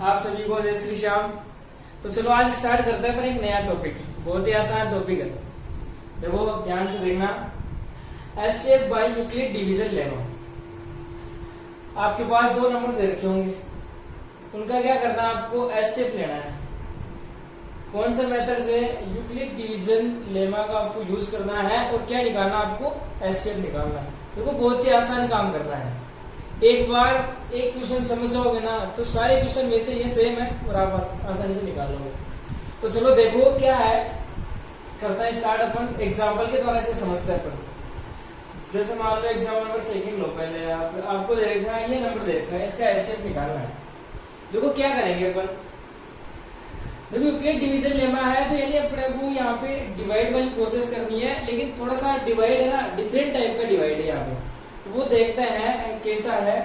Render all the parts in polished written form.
आप सभी को जय श्री श्याम। तो चलो आज स्टार्ट करते हैं पर एक नया टॉपिक, बहुत ही आसान टॉपिक है। देखो ध्यान से देखना, S shape by Euclid division lemma. आपके पास दो नंबर्स दे रखे होंगे, उनका क्या करना है, आपको एस शेप लेना है। कौन सा मेथड से, यूक्लिड डिवीजन लेमा का आपको यूज करना है और क्या निकालना, आपको एस शेप निकालना है। देखो बहुत ही आसान काम करना है। एक बार एक क्वेश्चन समझ जाओगे ना तो सारे क्वेश्चन में से ये सेम है और आप आसानी से निकाल लोगे। तो चलो देखो क्या है, करता है स्टार्ट अपन एग्जांपल के द्वारा से समझते हैं अपन। जैसे मान लो एग्जाम्पल नंबर सेकंड लो, पहले आपको दे रखा है, ये नंबर दे रखा है, इसका एसएफ निकालना है। देखो क्या करेंगे अपन, देखो यूक्लिड डिवीजन लेमा है तो यानी अपने को यहाँ पे डिवाइड वाली प्रोसेस करनी है, लेकिन थोड़ा सा डिवाइड है ना, डिफरेंट टाइप का डिवाइड है यहाँ पे। तो वो देखते हैं कैसा है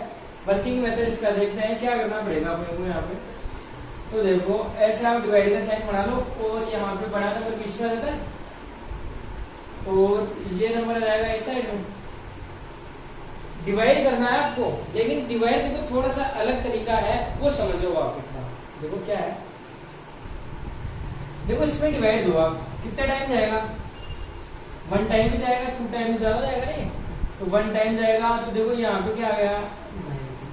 वर्किंग मेथड, इसका देखते हैं क्या करना पड़ेगा अपने को यहाँ पे। तो देखो ऐसे आप डिवाइड का साइन बना लो और यहाँ पे बड़ा नंबर बीच में रहता है और ये नंबर आ जाएगा इस साइड में। डिवाइड करना है आपको, लेकिन डिवाइड देखो थोड़ा सा अलग तरीका है, वो समझो आप इतना। देखो क्या है, देखो इसमें डिवाइड दो आप, कितना टाइम जाएगा, 1 टाइम भी जाएगा, 2 टाइम भी ज्यादा जाएगा नहीं, तो 1 टाइम जाएगा। तो देखो यहाँ पे क्या आ गया, 90।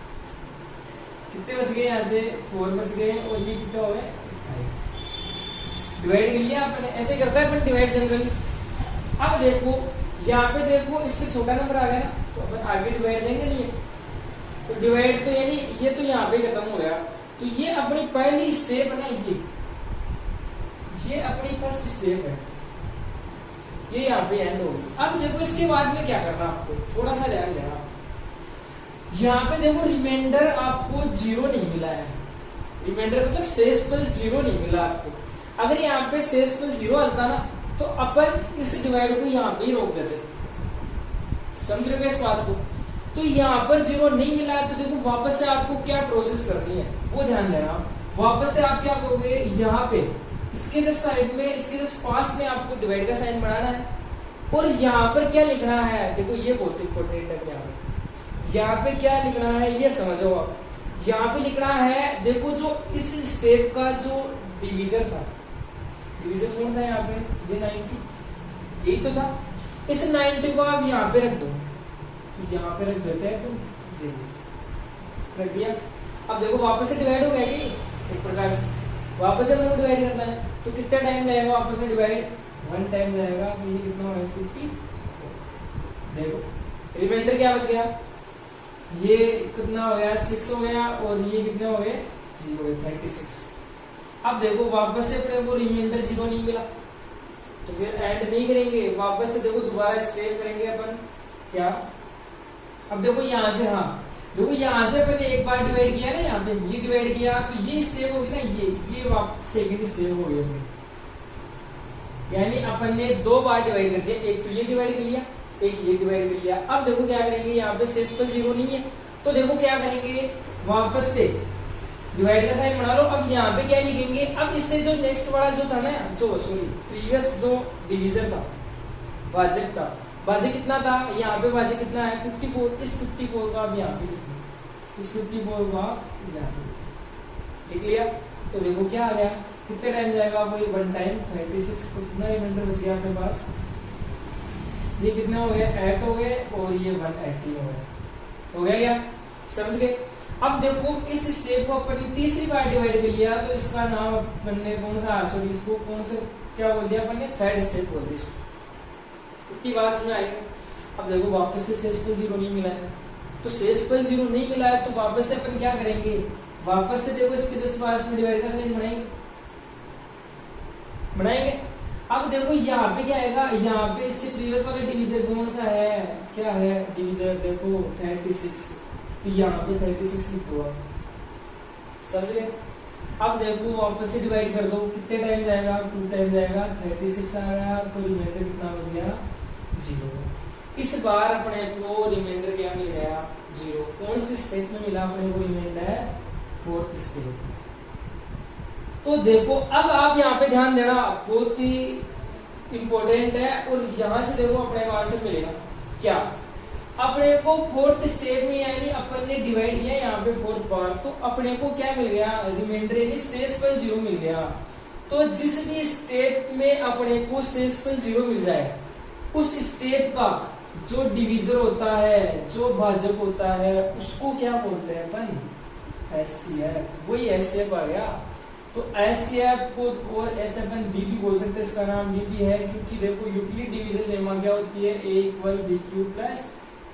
कितने बच गए, यहाँ से 4 बच गए और ये कितना हो गया, 5। डिवाइड कर लिया आपने, ऐसे करता है अपन डिवाइड जनरली। अब देखो यहाँ पे देखो इससे छोटा नंबर आ गया ना, तो अपन आगे डिवाइड देंगे नहीं। तो डिवाइड तो यानी ये तो यहाँ पे खत्म हो गया। तो ये अपनी पहली स्टेप है ना, ये अपनी फर्स्ट स्टेप है, ये यहाँ पे एंड होगी। अब देखो इसके बाद में क्या करना, आपको थोड़ा सा ध्यान देना। यहाँ पे देखो रिमाइंडर आपको 0 नहीं मिला है, रिमाइंडर मतलब शेषफल 0 नहीं मिला आपको। अगर यहाँ पे शेषफल 0 आता ना तो अपन इस डिवाइड को यहाँ पे ही रोक देते, समझ रहे हो इस बात को। तो यहाँ पर 0 नहीं मिला है तो देखो वापस से आपको क्या प्रोसेस करनी है वो ध्यान देना। वापस से आप क्या करोगे, यहाँ पे इसके जस्ट साइड में, इसके जस्ट पास में आपको डिवाइड का साइन बनाना है और यहाँ पर क्या लिखना है, देखो ये बहुत इंपॉर्टेंट है। यहाँ पे क्या लिखना है ये समझो आप। यहाँ पे लिखना है, देखो जो इस स्टेप का जो डिवीजन था, डिवीजन कौन था यहाँ पे, ये 90, यही तो था। इस 90 को आप यहाँ पे रख दो, तो यहाँ पे रख देते हैं, तो रख दिया। अब देखो वापस से डिवाइड हो गया कि एक प्रकार से वापस से मतलब डिवाइड करना है, तो कितना टाइम जाएगा वापस से डिवाइड, 1 टाइम जाएगा। तो ये कितना है, 50। देखो रिमाइंडर क्या बच गया, ये कितना हो गया, 6 हो गया और ये कितने हो गए, 3 हो गए, 36। अब देखो वापस से अपने को रिमाइंडर 0 नहीं मिला तो फिर ऐड नहीं करेंगे, वापस से देखो दोबारा स्टेप करेंगे अपन क्या। अब देखो यहाँ से, हाँ देखो यहाँ से अपन एक बार डिवाइड किया ना, यहाँ पे ये डिवाइड किया तो ये स्टेप होगी ना, ये वापस सेकंड स्टेप हो गई, यानी अपन ने 2 बार डिवाइड कर दिया, एक तो ये डिवाइड कर लिया, एक ये डिवाइड कर लिया। अब देखो क्या करेंगे, यहाँ पे शेषफल 0 नहीं है तो देखो क्या करेंगे, वापस से डिवाइड का साइन बना लो। अब यहाँ पे क्या लिखेंगे, अब इससे जो नेक्स्ट वाला जो था ना, जो सॉरी प्रीवियस जो डिवीजन था, भाजक था, भाजक कितना था, यहाँ पे भाजक कितना है, 54। इस 54 को आप यहाँ पे लिखो, इस 54 को आप यहाँ पे लिख लिया। तो देखो क्या आ गया, कितने टाइम जाएगा, वही 1 टाइम 36। तो कितना रिमाइंडर बच गया अपने पास, ये कितना हो गया, 8 हो गए और ये 180 हो गया क्या, समझ गए। अब देखो इस स्टेप को अपन तीसरी बार डिवाइड कर लिया तो इसका नाम अपन ने कौन सा, सॉरी इसको कौन सा क्या बोल दिया अपन ने, थर्ड स्टेप बोल दिया। इतनी बात में आएगी। अब देखो वापस से शेषफल 0 नहीं मिला है, तो शेषफल 0 नहीं मिला है तो वापस से अपन क्या करेंगे, वापस से देखो इसके 10 पास में डिवाइड का साइन बनाएंगे। अब देखो यहाँ पे क्या आएगा, यहाँ पे इससे प्रीवियस वाला डिवीजन कौन सा है, क्या है डिवीजन, देखो 36, तो यहाँ पे 36 लिख दो आप, समझ गए। अब देखो वापस से डिवाइड कर दो, कितने टाइम जाएगा, 2 टाइम जाएगा, 36 आ गया, तो रिमाइंडर कितना बच गया, 0। इस बार अपने को रिमाइंडर क्या मिल गया, 0। कौन सी स्टेप में मिला अपने को रिमाइंडर, 4th स्टेप। तो देखो अब आप यहाँ पे ध्यान देना, बहुत ही इंपॉर्टेंट है। और यहाँ से देखो अपने को आंसर मिलेगा क्या, अपने को फोर्थ स्टेप में यानी अपन ने डिवाइड किया यहाँ पे फोर्थ बार, तो अपने को क्या मिल गया, रिमाइंडर यानी शेषफल 0 मिल गया। तो जिस भी स्टेप में अपने को शेषफल 0 मिल जाए, उस स्टेप का जो डिवीजर होता है, जो भाजक होता है, उसको क्या बोलते हैं अपन, एचसीएफ। वही एचसीएफ आ गया। तो एचसीएफ को और ऐसे अपन बी भी बोल सकते हैं, इसका नाम बी भी है, क्योंकि देखो यूक्लिड डिवीजन लेमा क्या होती है, a equal b q plus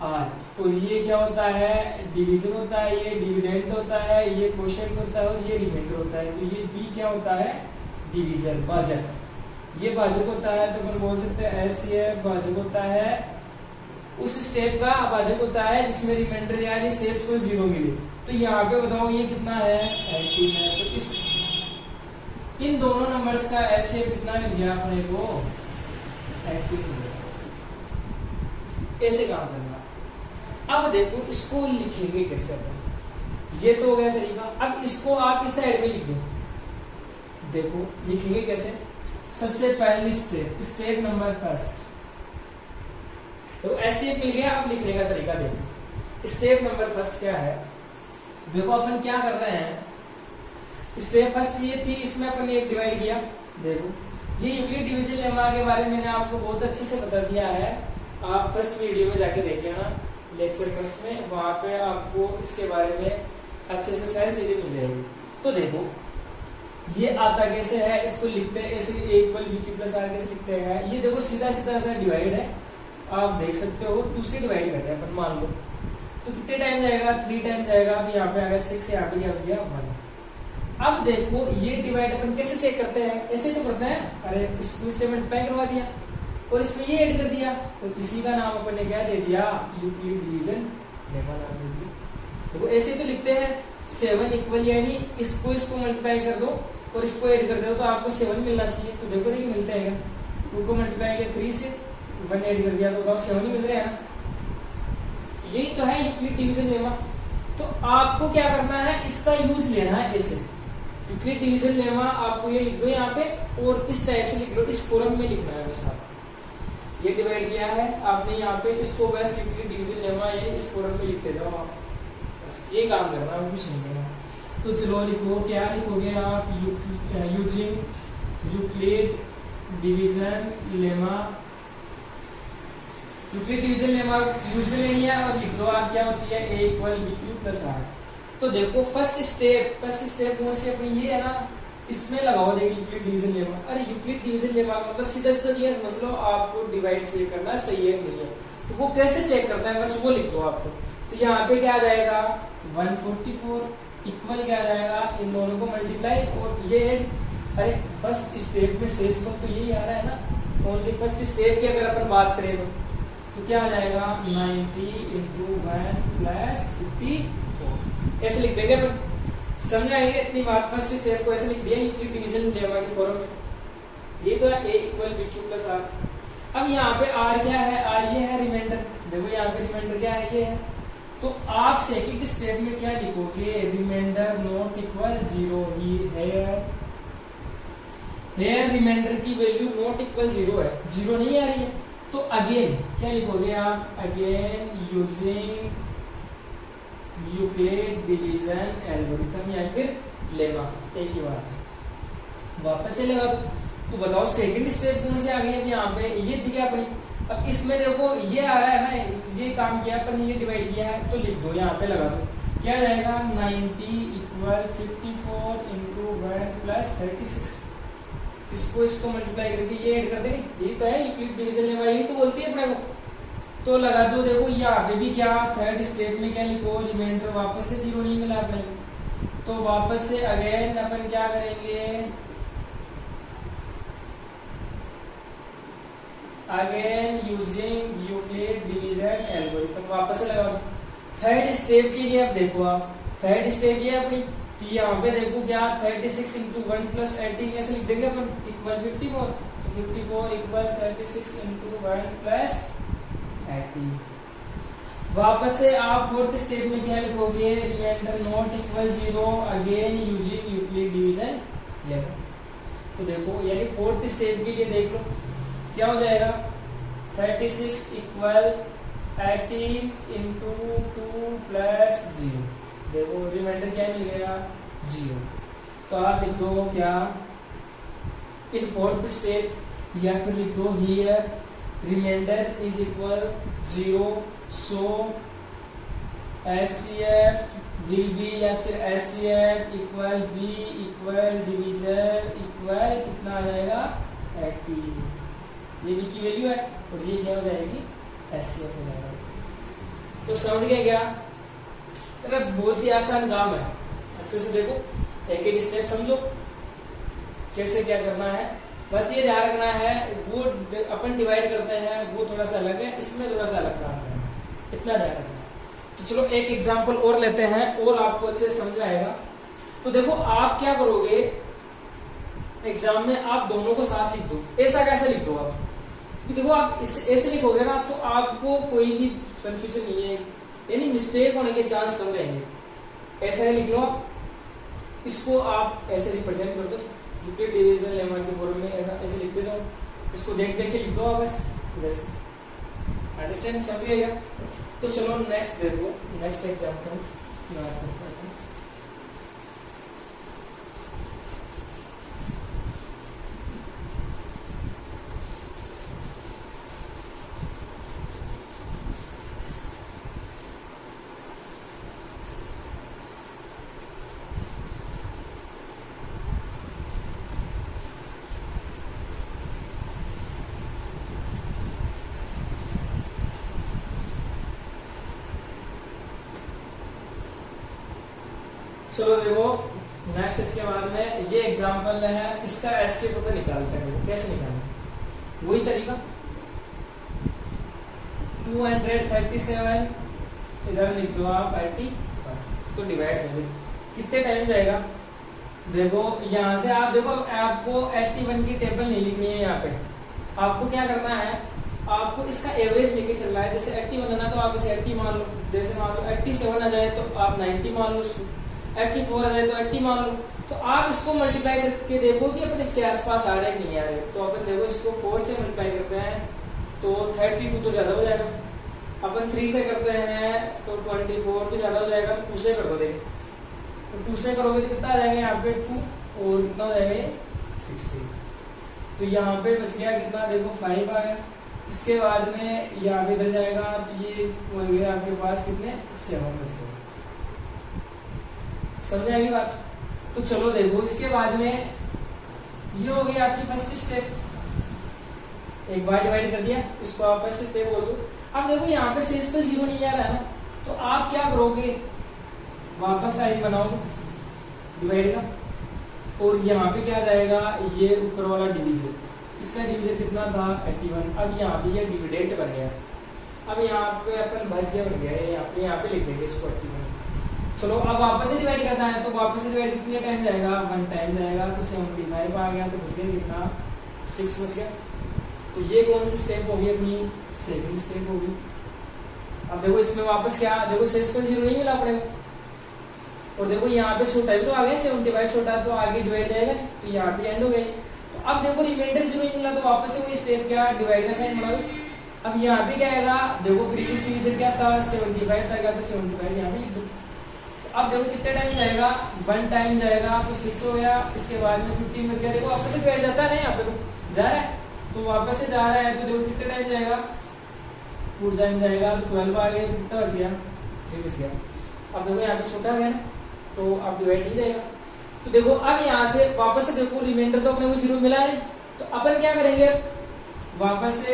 r. तो ये क्या होता है, डिवीजन होता है, ये डिविडेंड होता है, ये कोशेंट होता है और ये रिमाइंडर होता है। तो ये बी क्या होता है, डिवीजन, भाजक। ये भाजक होता है, तो अपन बोल सकते हैं एचसीएफ भाजक होता है, उस स्टेप का भाजक होता है जिसमें रिमाइंडर यानी शेषफल 0 मिले। तो यहाँ पे बताओ ये कितना है, 18 है। तो इस इन दोनों नंबर्स का एचसीएफ कितना मिल गया अपने को, 18 मिल गया। ऐसे काम करना। अब देखो इसको लिखेंगे कैसे अपन, ये तो हो गया तरीका। अब इसको आप इस साइड में लिख दो। देखो लिखेंगे कैसे, सबसे पहली स्टेप नंबर फर्स्ट, तो ऐसे मिल गया। अब लिखने का तरीका देखो, स्टेप नंबर फर्स्ट क्या है, देखो अपन क्या कर रहे हैं, स्टेप फर्स्ट ये थी, इसमें अपन ने एक डिवाइड किया। देखो ये यूक्लिड डिवीजन लेमा के बारे में मैंने आपको बहुत अच्छे से बता दिया है, आप फर्स्ट वीडियो में जाके देख लेना, लेक्चर फर्स्ट में, वहां पे आपको इसके बारे में अच्छे से सारी चीजें मिल जाएगी। तो देखो ये आता कैसे है, इसको लिखते हैं ऐसे, a equal b q plus r कैसे लिखते हैं, ये देखो सीधा सीधा ऐसा डिवाइड है, आप देख सकते हो 2 से डिवाइड कर रहे हैं अपन, मान लो तो कितने टाइम जाएगा, 3 टाइम जाएगा। तो यहाँ पे आ गया 6, यहाँ पे क्या गया 1। अब देखो ये डिवाइड अपन कैसे चेक करते हैं, ऐसे तो करते हैं, अरे इसको इससे मल्टीप्लाई करवा दिया और इसमें ये ऐड कर दिया, तो इसी का नाम अपन ने क्या दे दिया, यूक्लिड डिवीजन लेमा नाम दे दिया। देखो ऐसे तो लिखते हैं 7 इक्वल, यानी इसको मल्टीप्लाई कर दो और इसको ऐड कर दो तो आपको 7 मिलना चाहिए। तो देखो देखिए मिलता है, 2 को मल्टीप्लाई किया 3 से, 1 ऐड कर दिया तो 7 ही मिल रहा है ना। यही तो है यूक्लिड डिवीजन लेमा। तो आपको क्या करना है, इसका यूज लेना है ऐसे, यूक्लिड डिवीजन लेमा आपको ये लिख दो यहाँ पे, और इस टाइप से लिख लो, इस फॉर्म में लिखना है बस। आप ये डिवाइड किया है आपने यहाँ पे, इसको बस यूक्लिड डिवीजन लेमा ये इस फॉर्म में लिखते जाओ आप, बस ये काम करना है, कुछ नहीं करना। तो चलो लिखो, क्या लिखोगे आप, using Euclid division lemma, Euclid division lemma use में लेनी है, और लिख दो आप क्या होती है, a equal b q plus r. तो देखो फर्स्ट स्टेप कौन सी अपनी ये है ना, इसमें लगाओ देखिए यूक्लिड डिवीजन लेमा। अरे यूक्लिड डिवीजन लेमा मतलब सीधा सीधा ये समझ लो, आपको डिवाइड चेक करना सही है नहीं है, तो वो कैसे चेक करता है बस वो लिख दो आपको। तो यहाँ पे क्या आ जाएगा 144 इक्वल क्या आ जाएगा, इन दोनों को मल्टीप्लाई और ये ऐड। अरे फर्स्ट स्टेप में शेषफल तो यही आ रहा है ना, ओनली फर्स्ट स्टेप की अगर अपन बात करें तो क्या आ जाएगा 90 इंटू 1 प्लस 54, ऐसे लिख देंगे अपन, समझ आएंगे इतनी बात। फर्स्ट स्टेप को ऐसे लिख दिया यूक्लिड डिवीजन लेमा के फॉर्म में, ये तो है a equal b q plus r. अब यहाँ पे आर क्या है, आर ये है रिमाइंडर, देखो यहाँ पे रिमाइंडर क्या है, ये है। तो आप सेकंड स्टेप में क्या लिखोगे, रिमाइंडर नॉट इक्वल 0 ही है, हेयर रिमाइंडर की वैल्यू नॉट इक्वल 0 है, 0 नहीं आ रही है। तो अगेन क्या लिखोगे आप, again using Euclid division algorithm या फिर लेमा, एक ही बात है। वापस से लगा तो बताओ सेकंड स्टेप कौन सी आ गई, अब यहाँ पे ये थी क्या अपनी। अब इसमें देखो ये आ रहा है ना, ये काम किया अपन, ये डिवाइड किया है, तो लिख दो यहाँ पे लगा दो, क्या जाएगा 90 इक्वल 54 इंटू 1 प्लस 36, इसको मल्टीप्लाई करके ये ऐड कर देंगे, यही तो है यूक्लिड डिवीजन लेमा, यही तो बोलती है अपने को। तो लगा दो, देखो यहाँ पे भी क्या थर्ड स्टेप में क्या लिखो, रिमाइंडर वापस से 0 नहीं मिला अपने, तो वापस से अगेन अपन क्या करेंगे, again using Euclid division algorithm, वापस से लगा दो। थर्ड स्टेप के लिए अब देखो आप, थर्ड स्टेप ये अपनी, यहाँ पे देखो क्या 36 इंटू 1 प्लस 18 ऐसे लिख देंगे अपन, इक्वल 54, 54 इक्वल 36 इंटू 1 प्लस 18। वापस से आप फोर्थ स्टेप में क्या लिखोगे, remainder not equal 0, again using Euclid division lemma. तो देखो यानी फोर्थ स्टेप के लिए देख लो क्या हो जाएगा, 36 इक्वल 18 इंटू 2 प्लस 0। देखो रिमाइंडर क्या मिल गया 0। तो आप लिख दो क्या इन फोर्थ स्टेप या फिर लिख दो here remainder is equal 0। So HCF will be या फिर HCF equal b equal division equal कितना आ जाएगा 80। ये बी की वैल्यू है और ये क्या हो जाएगी एचसीएफ हो जाएगा। तो समझ गए क्या? अरे बहुत ही आसान काम है, अच्छे से देखो, एक एक स्टेप समझो कैसे क्या करना है। बस ये ध्यान रखना है वो अपन डिवाइड करते हैं वो थोड़ा सा अलग है, इसमें थोड़ा सा अलग काम करना है, इतना ध्यान रखना है। तो चलो एक एग्जांपल और लेते हैं और आपको अच्छे से समझ आएगा। तो देखो आप क्या करोगे एग्जाम में, आप दोनों को साथ लिख दो। ऐसा कैसे लिख दो आप कि देखो आप ऐसे लिखोगे ना तो आपको कोई भी कंफ्यूजन नहीं है, यानी मिस्टेक होने के चांस कम रहेंगे। ऐसा ही लिख लो आप, इसको आप ऐसे रिप्रेजेंट कर दो डिवीजन लेमा के फॉर्म में, ऐसे लिखते जाओ, इसको देख देख के लिख दो आप बस इधर से। अंडरस्टैंड समझिएगा? तो चलो नेक्स्ट देखो, नेक्स्ट एग्जांपल चलो देखो नेक्स्ट इसके बाद में ये एग्जांपल है, इसका एससी पता निकालते हैं। देखो कैसे निकालना, वही तरीका 237 इधर लिख दो आप 80 तो डिवाइड कर दो, कितने टाइम जाएगा। देखो यहाँ से आप देखो आपको 81 की टेबल नहीं लिखनी है, यहाँ पे आपको क्या करना है, आपको इसका एवरेज लेके चल रहा है। जैसे 81 है ना तो आप इसे 80 मान लो, जैसे मान लो 87 आ जाए तो आप 90 मान लो, उसको 84 आ जाए तो 80 मान लो। तो आप इसको मल्टीप्लाई करके देखो कि अपन इसके आसपास आ रहे हैं कि नहीं आ रहे। तो अपन देखो इसको 4 से मल्टीप्लाई करते हैं तो 32 तो ज्यादा हो जाएगा, अपन 3 से करते हैं तो 24 भी ज्यादा हो जाएगा, तो 2 से कर दो। देखो तो 2 से करोगे तो कितना आ जाएगा यहाँ पे 2 और कितना हो जाएगा 60। तो यहाँ पे बच गया कितना, देखो 5 आ गया। इसके बाद में यहाँ पे इधर जाएगा तो ये हो गया आपके पास कितने 7 बच गए। समझ आएगी बात? तो चलो देखो इसके बाद में ये हो गई आपकी फर्स्ट स्टेप, एक बार डिवाइड कर दिया, इसको आप फर्स्ट स्टेप बोल दो। अब देखो यहाँ पे शेष तो 0 नहीं आ रहा है ना, तो आप क्या करोगे, वापस साइन बनाओगे डिवाइड का, और यहाँ पे क्या जाएगा, ये ऊपर वाला डिवीजन, इसका डिवीजन कितना था 81। अब यहाँ पे ये डिविडेंट बन गया, अब यहाँ पे अपन भाज्य बन गया, यहाँ पे लिख देंगे इसको 81। चलो अब वापस से डिवाइड करना है, तो वापस से डिवाइड कितने टाइम जाएगा, 1 टाइम जाएगा, तो 75 आ गया, तो बच गया कितना 6 बच गया। तो ये कौन सी स्टेप होगी, अपनी सेकंड स्टेप होगी। अब देखो इसमें वापस क्या, देखो शेष को 0 नहीं मिला अपने को, और देखो यहाँ पे छोटा भी तो आ गया 75 छोटा, तो आगे डिवाइड जाएगा, तो यहाँ पे एंड हो गए। तो अब देखो रिमाइंडर 0 नहीं मिला, तो वापस से वही स्टेप क्या, डिवाइड का साइन बना दो। अब यहाँ पे क्या आएगा, देखो प्रीवियस डिवीजन क्या था 75 था, तो 75 यहाँ पे लिख दो। अब देखो कितने टाइम जाएगा, 1 टाइम जाएगा, तो 6 हो गया। इसके बाद में 15 बच गया, देखो वापस से बैठ जाता है ना, यहाँ पे तो जा रहा है, तो वापस से जा रहा है, तो देखो कितने टाइम जाएगा, पूरा टाइम जाएगा, तो 12 आ गया, कितना बच गया 3 बच गया। अब देखो यहाँ पे छोटा है ना, तो अब डिवाइड नहीं जाएगा। तो देखो अब यहाँ से वापस से देखो रिमाइंडर तो अपने को 0 मिला है, तो अपन क्या करेंगे, वापस से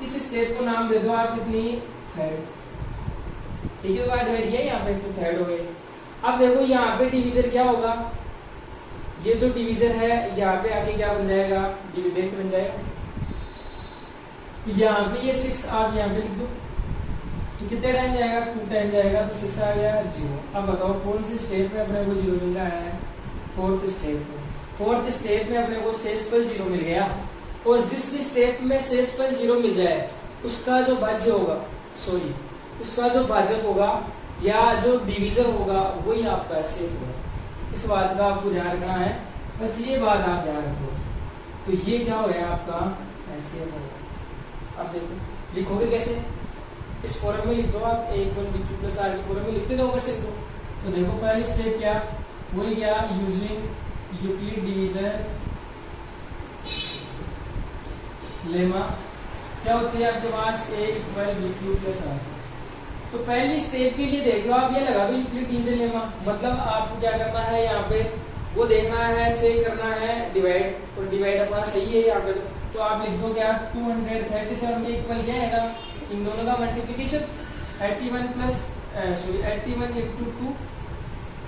इस स्टेप को नाम दे दो आप कितनी, थर्ड। ठीक है, बार डिवाइड किया यहाँ पे, तो थर्ड हो गए। अब देखो यहाँ पे डिवीजन क्या होगा, ये जो डिवीजन है यहाँ पे आके क्या बन जाएगा, डिविडेंट बन जाएगा। तो यहाँ पे ये 6 आप यहाँ पे लिख दो, तो कितने टाइम जाएगा, 2 टाइम जाएगा, तो 6 आ गया 0। अब बताओ कौन सी स्टेप में अपने को 0 मिल रहा है, फोर्थ स्टेप में। फोर्थ स्टेप में अपने को शेषफल 0 मिल गया, और जिस भी स्टेप में शेषफल 0 मिल जाए उसका जो भाज्य होगा, सॉरी उसका जो भाजक होगा या जो डिवीजन होगा वही आपका एससीएफ होगा। इस बात का आपको ध्यान रखना है, बस ये बात आप ध्यान रखो। तो ये क्या हो गया आपका एससीएफ होगा। अब देखो लिखोगे कैसे, इस फॉर्म में लिख दो आप, a1 b2 प्लस r की फॉर्म में लिखते जाओ बस इनको। तो देखो पहली स्टेप क्या, वही क्या, यूजिंग यूक्लिड डिवीजन लेमा, क्या होती है आपके पास a equal b2 plus r। तो पहली स्टेप के लिए देख लो आप, ये लगा दो यूक्लिड डिवीजन लेमा, मतलब आपको क्या करना है यहाँ पे, वो देखना है, चेक करना है डिवाइड, और डिवाइड अपना सही है यहाँ पे। तो आप लिख दो क्या, 237 के इक्वल क्या है, इन दोनों का multiplication 81 plus 81 into 2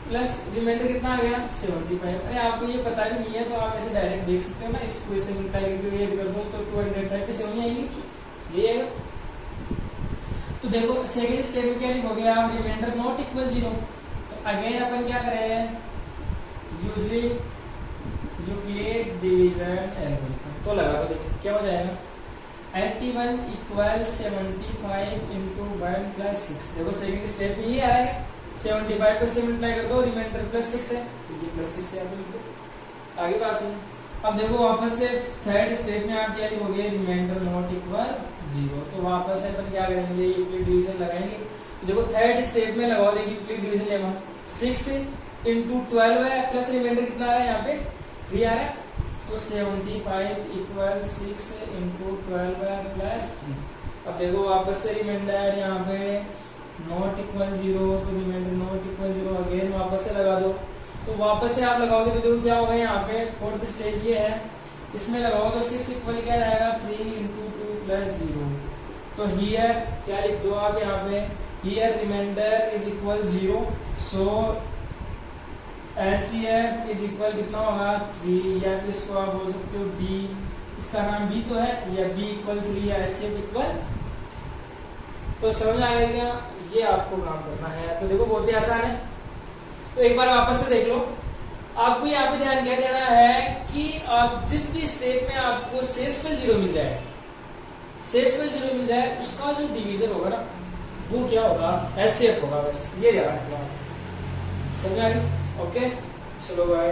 plus remainder कितना आ गया 75। अरे आपको ये पता भी नहीं है तो आप ऐसे डायरेक्ट देख सकते हो ना, इसको इसे मल्टीप्लाई करके ऐड कर दो तो 237 आएंगे, ये है। तो देखो सेकंड स्टेप में क्या लिखोगे आप, रिमाइंडर नॉट इक्वल 0। तो अगेन अपन क्या करें, यूजिंग यूक्लिड डिवीजन एल्गोरिथम, तो लगा तो देखिए क्या हो जाएगा, 81 इक्वल 75 इंटू 1 प्लस 6। देखो सेकंड स्टेप में ये आएगा, 75 को 7 मल्टीप्लाई कर दो, रिमाइंडर प्लस 6 है तो ये प्लस 6 है, आप लिख दो आगे पास है। अब देखो वापस से थर्ड स्टेप में आप क्या लिखोगे, रिमाइंडर नॉट इक्वल 0। तो वापस से अपन क्या करेंगे, यूक्लिड डिवीजन लगाएंगे। तो देखो थर्ड स्टेप में लगाओ, देखिए यूक्लिड डिवीजन लेमा 6 इंटू 12 है, प्लस रिमाइंडर कितना आ रहा है यहाँ पे 3 आ रहा है, तो 75 इक्वल 6 इंटू 12 है प्लस 3। अब देखो वापस से रिमाइंडर यहाँ पे नॉट इक्वल 0, तो रिमाइंडर नॉट इक्वल 0 अगेन वापस से लगा दो। तो वापस से आप लगाओगे तो देखो क्या होगा, यहाँ पे फोर्थ स्टेप ये है, इसमें लगाओ तो 6 इक्वल क्या रहेगा 3 इंटू 2 प्लस 0। तो हियर क्या लिख दो आप यहाँ पे, here remainder is equal 0, so SCF is equal कितना होगा 3, या इसको आप बोल सकते हो B, इसका नाम B तो है, या B इक्वल 3 या SCF इक्वल। तो समझ आएगा, ये आपको काम करना है। तो देखो बहुत ही आसान है, तो एक बार वापस से देख लो। आपको यहाँ पे ध्यान क्या देना है कि आप जिस भी स्टेप में आपको शेषफल 0 मिल जाए, शेषफल 0 मिल जाए, उसका जो डिवीजन होगा ना वो क्या होगा, SCF होगा। बस ये ध्यान रखना, समझ आ गई? ओके, चलो बाय।